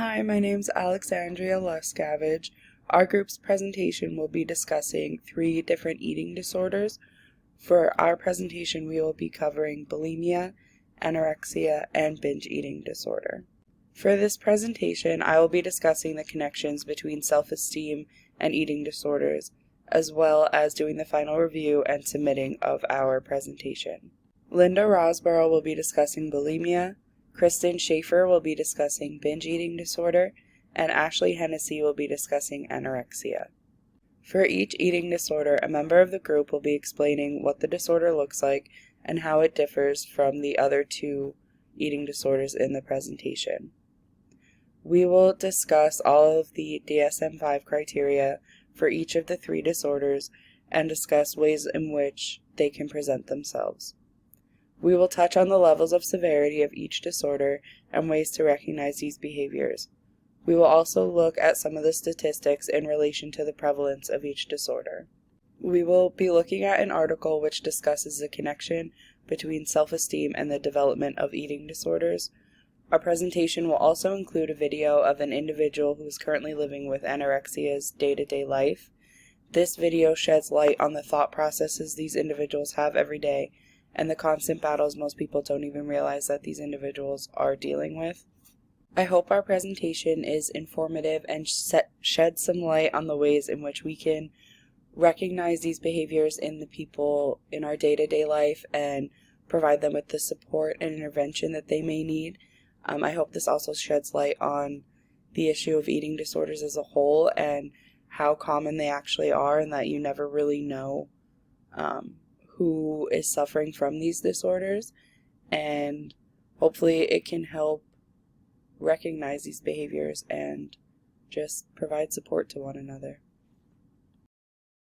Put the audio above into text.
Hi, my name's Alexandria Lescavage. Our group's presentation will be discussing 3 different eating disorders. For our presentation, we will be covering bulimia, anorexia, and binge eating disorder. For this presentation, I will be discussing the connections between self-esteem and eating disorders, as well as doing the final review and submitting of our presentation. Linda Rosborough will be discussing bulimia, Kristen Schaefer will be discussing binge eating disorder, and Ashley Hennessy will be discussing anorexia. For each eating disorder, a member of the group will be explaining what the disorder looks like and how it differs from the other 2 eating disorders in the presentation. We will discuss all of the DSM-5 criteria for each of the 3 disorders and discuss ways in which they can present themselves. We will touch on the levels of severity of each disorder and ways to recognize these behaviors. We will also look at some of the statistics in relation to the prevalence of each disorder. We will be looking at an article which discusses the connection between self-esteem and the development of eating disorders. Our presentation will also include a video of an individual who is currently living with anorexia's day-to-day life. This video sheds light on the thought processes these individuals have every day and the constant battles most people don't even realize that these individuals are dealing with. I hope our presentation is informative and sheds some light on the ways in which we can recognize these behaviors in the people in our day-to-day life and provide them with the support and intervention that they may need. I hope this also sheds light on the issue of eating disorders as a whole and how common they actually are, and that you never really know who is suffering from these disorders, and hopefully it can help recognize these behaviors and just provide support to one another.